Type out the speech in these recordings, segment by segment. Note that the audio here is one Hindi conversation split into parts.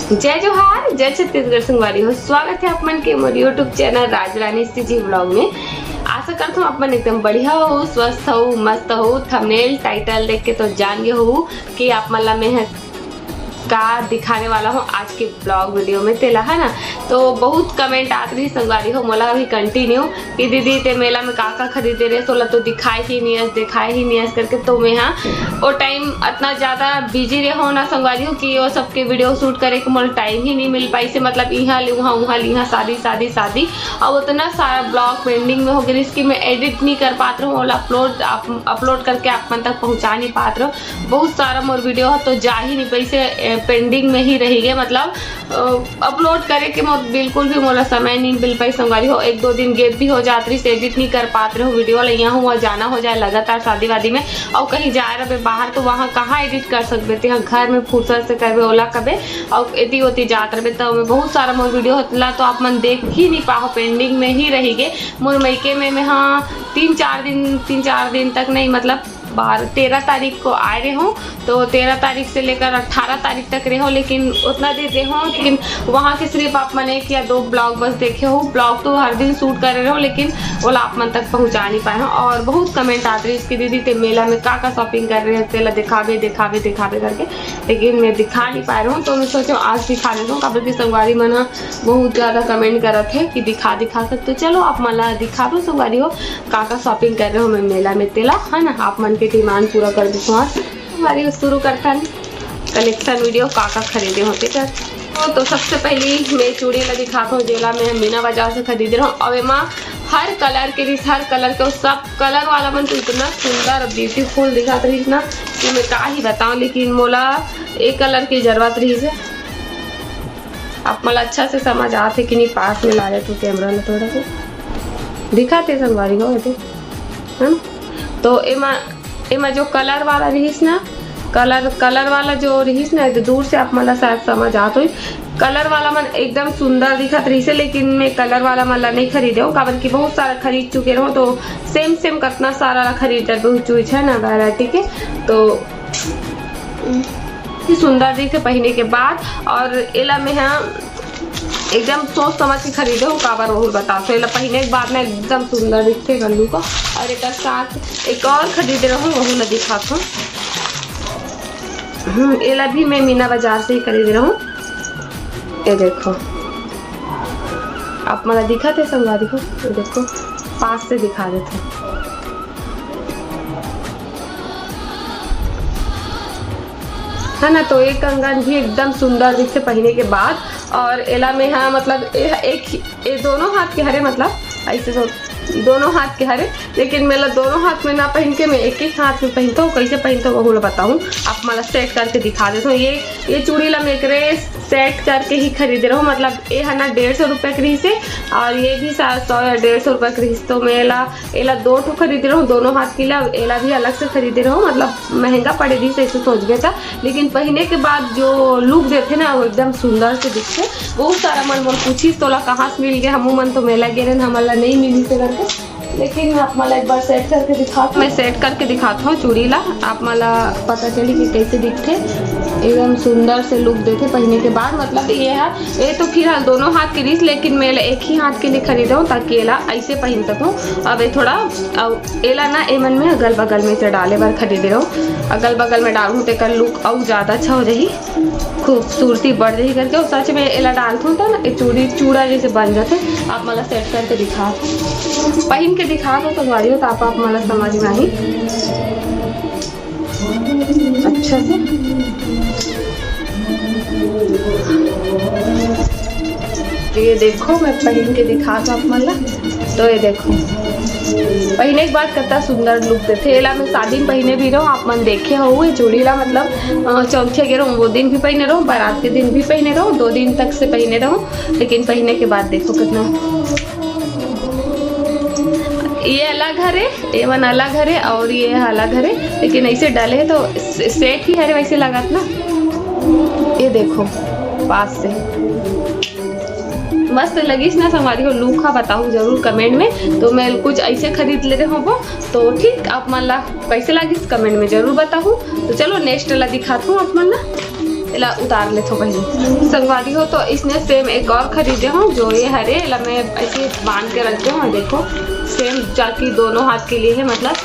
जय जोहार, जय छत्तीसगढ़ संगवारी हो। स्वागत है आप मन के मोर यूट्यूब चैनल राजरानी जी व्लॉग में। आशा करता हूँ आप मन एकदम बढ़िया हो, स्वस्थ हो, मस्त हो। थंबनेल टाइटल देख के तो जान गए हो कि आप मन ला मैं का दिखाने वाला हूँ आज के ब्लॉग वीडियो में तेला है ना। तो बहुत कमेंट आते रही संगवारी हो मोला अभी कंटिन्यू कि दीदी ते मेला में का खरीदे रहे सोला तो दिखाए ही नहीं करके। तो मैं हाँ वो टाइम इतना ज़्यादा बिजी रहे हो ना संगवारी हो कि वो सबके वीडियो शूट करे के मोला टाइम ही नहीं मिल पाई से। मतलब यहाँ ले वहाँ यहाँ शादी और उतना सारा ब्लॉग पेंडिंग में हो गया इसकी मैं एडिट नहीं कर पात रहा हूँ। अपलोड करके आप मन तक पहुँचा नहीं पात रहा। बहुत सारा मोर वीडियो है तो जा ही नहीं पैसे पेंडिंग में ही रही गए। मतलब अपलोड करे के बिल्कुल भी मोला समय नहीं मिल पाई संगवारी हो। एक दो दिन गैप भी हो जाती रही, एडिट नहीं कर पाते रहो वीडियो ला। यहाँ हुआ जाना हो जाए लगातार शादी वादी में और कहीं जा रहे बाहर तो वहाँ कहाँ एडिट कर सकते थे। घर में फुर्सत से करबे ओला कबे और एती ओती जात रहे तो बहुत सारा मोर वीडियो होता तो आप मन देख ही नहीं पाओ, पेंडिंग में ही रही गए। मोर मैके में मैं हाँ तीन चार दिन तक नहीं, मतलब 13 तारीख को आए रहे हूँ तो 13 तारीख से लेकर 18 तारीख तक रहे हो। लेकिन उतना देर रहे हो लेकिन वहाँ के सिर्फ आप मन 1 या 2 ब्लॉग बस देखे हो। ब्लॉग तो हर दिन शूट कर रहे हो लेकिन वो आप मन तक पहुँचा नहीं पाए हो। और बहुत कमेंट आते रहे इसकी दीदी ते मेला में का शॉपिंग कर रहे हैं तेला दिखावे करके, लेकिन मैं दिखा नहीं पा रहा हूँ। तो मैं सोचो आज दिखा देता हूँ। काबर की संगवारी मन बहुत ज़्यादा कमेंट करत है कि दिखा कर। तो चलो आप मला दिखा दो संगवारी हो का शॉपिंग कर रहे हो मैं मेला में तेला है ना। आप मन के डिमांड पूरा कर दो। हमारी शुरू करता है कलेक्शन वीडियो का खरीदे होते कर। तो सबसे पहले मैं चूड़ी ला दिखाता हूँ जेला मैं मीना बाजार से खरीद रहा हूँ। और एमा हर कलर के सब कलर वाला मन तो इतना सुंदर और ब्यूटीफुल दिखा रही ना कि मैं का ही बताऊँ। लेकिन मोला एक कलर की जरूरत रही है। आप मला अच्छा से समझ आते कि नहीं, पास में ला रहे तो कैमरा में थोड़ा सा दिखाते संगवारी हो है ना। तो एमा जो कलर वाला रहीस ना, कलर वाला जो रहीस ना तो दूर से आप मला शायद समझ आते हो। कलर वाला मन एकदम सुंदर दिखत रही है लेकिन मैं कलर वाला मला नहीं खरीदे हूँ काबर की बहुत सारा खरीद चुके रहो। तो सेम कितना सारा खरीद चुज है ना वैरायटी के। तो सुंदर दिखे पहने के बाद और एला में हाँ एकदम सोच समझ के खरीदे हूँ काबर वो बता। तो एला पहने के बाद में एकदम सुंदर दिखते गल्लू को। और एक साथ एक और खरीदे रहूँ वही ला दिखाता हूँ। एला भी मैं मीना बाजार से ही खरीद रहा हूँ। ये देखो आप मला दिखाते संगवारी को, ये देखो पास से दिखा देते है ना। तो एक कंगन भी एकदम सुंदर दिखते पहने के बाद। और एला में हाँ मतलब एक दोनों हाथ के हरे, मतलब ऐसे तो दोनों हाथ के हरे, लेकिन मेरा दोनों हाथ में ना पहन के मैं एक हाथ में पहनता हूँ। कैसे पहनता हूँ वो बताऊँ आप मला सेट करके दिखा देता हूँ। ये चूड़ी ला मैं सेट करके ही खरीद रहा हूँ। मतलब ये है ना 150 रुपये की रही से और ये भी 100 या 150 रुपये की रही। तो मैं एला 2 ठो खरीद रहा हूँ दोनों हाथ के लिए। एला भी अलग से खरीद रहा हूँ, मतलब महंगा पड़े रही से ऐसे सोच गया था। लेकिन पहने के बाद जो लुक देते ना वो एकदम सुंदर से दिखते। बहुत सारा मन पूछी तोला कहाँ से मिल गया, हम मन तो मेला गे रहे हमारा नहीं मिली से करके। लेकिन आप मला एक बार सेट करके दिखाता, मैं सेट करके दिखाता हूँ चूड़ी ला। आप मला पता चली कि कैसे दिखते, एकदम सुंदर से लुक देते पहनने के बाद। मतलब ये है ये तो फिलहाल दोनों हाथ की रीस, लेकिन मैं एक ही हाथ के लिए खरीदा हूँ ताकि एला ऐसे पहन सकूँ। अब ये थोड़ा एला ना एमन में अगल बगल में से डाले बार खरीदे रहो। अगल बगल में डालूँ तो का लुक और ज़्यादा अच्छा हो जाए, खूबसूरती बढ़ जाए करके। और सच में एला डालता हूँ तो ना चूड़ा जैसे बन जाते। आप मला सेट करके दिखा पहन के दिखा दो संगवारी हो तो आप मला समझ में आई अच्छा से। ये देखो मैं पहन के दिखा दो आप मला। तो ये देखो पहने के बाद कितना सुंदर लुक देते। एला मैं शादी में पहने भी रहूँ, आप मन देखे हो ये चूड़ी ला। मतलब चौथे के रहूँ वो दिन भी पहने रहूँ, बारात के दिन भी पहने रहूँ, 2 दिन तक से पहने रहूँ। लेकिन पहने के बाद देखो कितना ये अलग हरे, ये मन अलग हरे और ये अलग हरे। लेकिन ऐसे डाले तो सेट ही हरे वैसे लगात ना। ये देखो पास से मस्त लगी ना संगवारी हो। लुक का बताऊँ जरूर कमेंट में। तो मैं कुछ ऐसे खरीद ले रहे हो तो ठीक, आप मन ला कैसे लगी कमेंट में जरूर बताऊँ। तो चलो नेक्स्ट ला दिखाता हूँ आप मन ला। एला उतार ले थो पहले संगवारी हो। तो इसने सेम एक और खरीदे हूँ जो ये हरे एला मैं ऐसे बांध के रखते हूँ। देखो सेम जाकि दोनों हाथ के लिए है, मतलब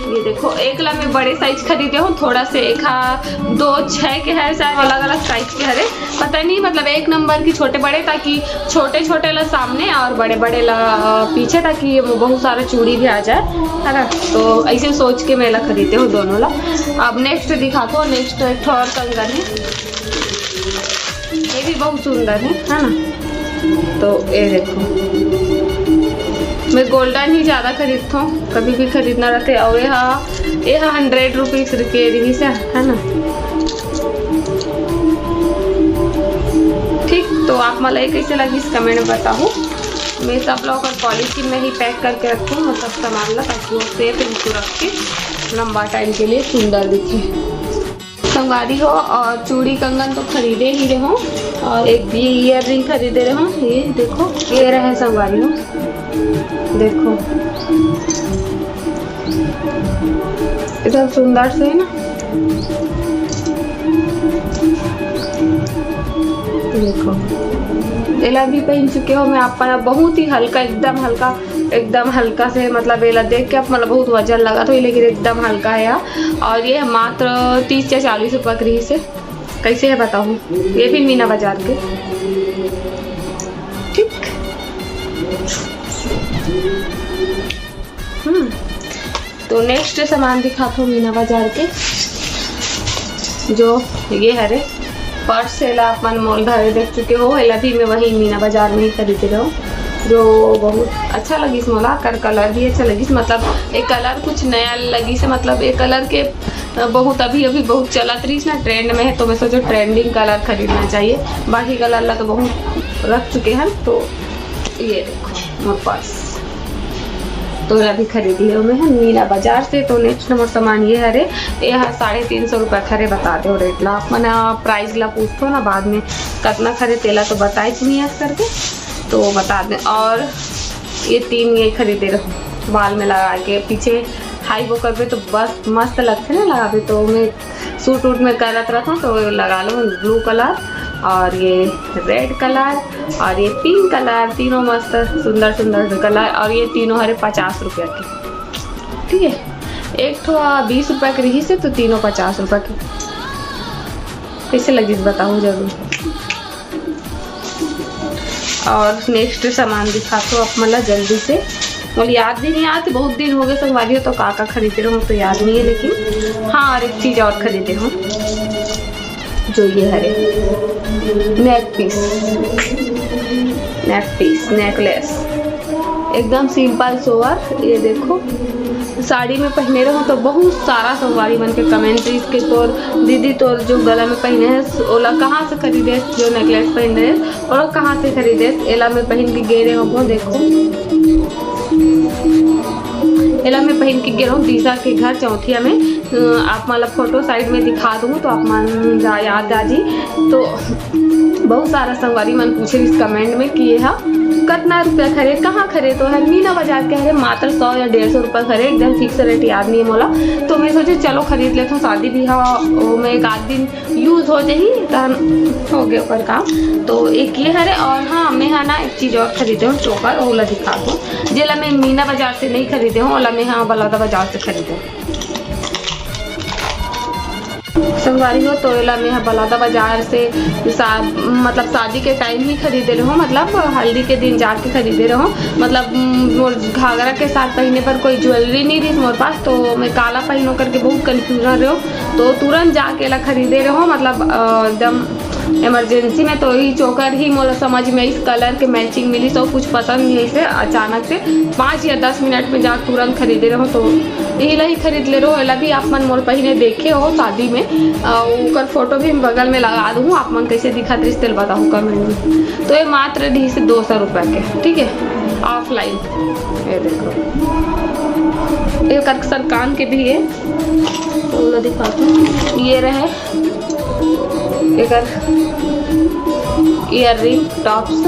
ये देखो एक ला मैं बड़े साइज खरीदे हूँ, थोड़ा से एक 2 6 के है शायद, अलग अलग साइज के हरे पता नहीं, मतलब 1 नंबर की छोटे बड़े, ताकि छोटे छोटे ला सामने और बड़े बड़े ला पीछे, ताकि बहुत सारा चूड़ी भी आ जाए, है ना। तो ऐसे सोच के मैं ला खरीदे हूँ दोनों ला। अब नेक्स्ट दिखाता हूँ। नेक्स्ट एक और कंगन है, ये भी बहुत सुंदर है ना। तो ये देखो मैं गोल्डन ही ज़्यादा खरीदता हूँ, कभी भी खरीदना रहते। और ये 100 रुपीज़ के रही से, है ना। ठीक, तो आप मलाई कैसे लगी इस कमेंट में बताओ। मैं सब लोग और पॉलीथीन में ही पैक करके रखती हूँ, मतलब सामान ला, ताकि वो सेफ इनको रख के लंबा टाइम के लिए सुंदर दिखे। संगवारी हो और चूड़ी कंगन तो खरीदे ही रहे हो, और एक भी ईयर रिंग खरीदे रहे हो। ये देखो ये रहे संगवारी हो, देखो एकदम सुंदर से है ना। देखो एला भी पहन चुके हो मैं, आप बहुत ही हल्का, एकदम हल्का से, मतलब एला देख के आप मतलब बहुत वजन लगा तो, लेकिन एकदम हल्का है। और ये मात्र 30 या 40 रुपये की रही से। कैसे है बताऊँ, ये भी मीना बाजार के। ठीक, तो नेक्स्ट सामान दिखाता हूँ मीना बाजार के, जो ये हरे पर्स एला अपन मोल घरे देख चुके हो। एला भी मैं वही मीना बाजार में ही खरीदे रहो, जो बहुत अच्छा लगी इस मोला। कलर भी अच्छा लगी, मतलब एक कलर कुछ नया लगी से, मतलब एक कलर के बहुत अभी बहुत चलत रही ना, ट्रेंड में है। तो मैं सोचो ट्रेंडिंग कलर खरीदना चाहिए, बाकी कलर ला तो बहुत रख चुके हैं। तो ये देखो मोर पर्स तो अभी खरीद लिया मैं मीना बाजार से। तो नेक्स्ट नंबर सामान ये हरे, ये 350 रुपये खरे बता दो रेट ला। मैंने प्राइस ला पूछते हो ना बाद में कितना खरे तेला, तो बताए नहीं ऐसा करके, तो बता दें। और ये 3 ये खरीदे रहो, बाल में लगा के पीछे हाई वो कर तो बस मस्त लगते ना लगा। तो मैं सूट वूट में करत रहता हूँ, तो लगा लो ब्लू कलर और ये रेड कलर और ये पिंक कलर, तीनों मस्त सुंदर सुंदर कलर। और ये तीनों हरे 50 रुपये के। ठीक है, एक तो 20 रुपये की रही से, तो तीनों 50 रुपये की। कैसे लगी बताओ जरूर। और नेक्स्ट सामान दिखाते हो आप मतलब जल्दी से, मुझे याद भी नहीं आती, बहुत दिन हो गए संगवारी हो। तो काका खरीदे रहो तो याद नहीं है, लेकिन हाँ और एक चीज़ और खरीदे हूँ, जो ये हरे नेक पीस नेकलेस, एकदम सिंपल सोवर। ये देखो साड़ी में पहने रहो तो बहुत सारा संगवारी बन के कमेंट्रीज के तौर, दीदी तौर जो गला में पहने हैं ओला कहाँ से खरीदे, जो नेकलेस पहन रहे और कहाँ से खरीदे। एला में पहन के गे रहे हो, देखो एला मैं पहन के गे रहा हूँ दीसा के घर चौथिया में। आप मतलब फोटो साइड में दिखा दूँ तो आप मन जा याद आ जी। तो बहुत सारा संगवारी मन पूछे इस कमेंट में कि ये कितना रुपया खरे, कहाँ खरे। तो है मीना बाजार के हरे मात्र 100 या 150 रुपये खरे, एकदम फिक्स रेट याद नहीं है मोला। तो मैं सोचे चलो खरीद लेता हूँ, शादी भी वो में एक आध दिन यूज़ हो जाही तो हो गया पर काम। तो एक ये हरे। और हाँ मैं हाँ ना एक चीज़ और खरीदे हूँ, चोकर, ओला दिखा दूँ जेला मैं मीना बाजार से नहीं खरीदे हूँ, ओला मैं हाँ बलौदा बाजार से खरीदे हूँ संगवारी हो। तो एला मैं बलौदा बाजार से मतलब शादी के टाइम ही खरीदे रहो, मतलब हल्दी के दिन जाके खरीदे रहो। मतलब मोर घाघरा के साथ पहनने पर कोई ज्वेलरी नहीं रही मोर पास, तो मैं काला पहनो करके बहुत कन्फ्यूजन रहो। तो तुरंत जाके एला खरीदे रहो, मतलब एकदम इमरजेंसी में। तो ही चोकर ही मोला समझ में इस कलर के मैचिंग मिली, तो कुछ पसंद नहीं से अचानक से 5 या 10 मिनट में जाकर तुरंत खरीदे रहो। तो यही ला ही खरीद ले रहो। एला भी आप मन मोर पहने देखे हो शादी में, उकर फोटो भी बगल में लगा दूँ, आप मन कैसे दिखा तेल बताऊँ कमेंट में। तो ये मात्र ढी से 200 रुपये के, ठीक है ऑफलाइन। ये देखो एक अक्सर कान के भी है, तो दिखाती हूँ। ये रहे एक ईयर रिंग टॉप्स,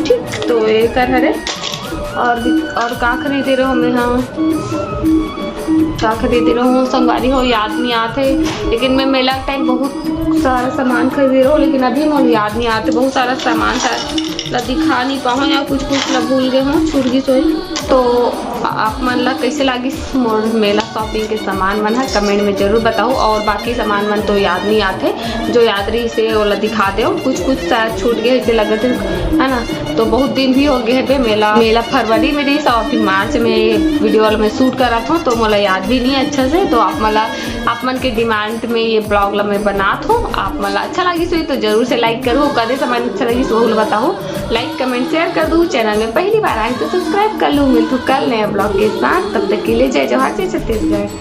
ठीक। तो एक हरे और का खरीदे रहो मैं, हाँ क्या खरीदी रहूँ संगवारी हो याद नहीं आते, लेकिन मैं मेला के टाइम बहुत सारा सामान खरीदी रहूँ, लेकिन अभी मोल याद नहीं आते। बहुत सारा सामान था दिखा नहीं पाऊँ या कुछ भूल गए हूँ, छूट गई सोई। तो आप मन ला कैसे लगी मोर मेला शॉपिंग के सामान मन है कमेंट में जरूर बताओ। और बाकी सामान मन तो याद नहीं आते, जो याद रही से ओला दिखा दो। कुछ शायद छूट गए ऐसे लगे थे, है ना। तो बहुत दिन भी हो गए है पे मेला फरवरी में रही और फिर मार्च में वीडियो में शूट करा था, तो मोला याद भी नहीं अच्छा से। तो आप मन के डिमांड में ये ब्लॉग ला मैं बनात हूँ। आप मन अच्छा लगी सो तो जरूर से लाइक करो, कदे सामान अच्छा लगी सो बताओ, लाइक कमेंट शेयर कर दूँ। चैनल में पहली बार आए तो सब्सक्राइब कर लूँ। मिलूँ कल नए ब्लॉग के साथ, तब तक के लिए जय जवाहर जय छत्तीसगढ़।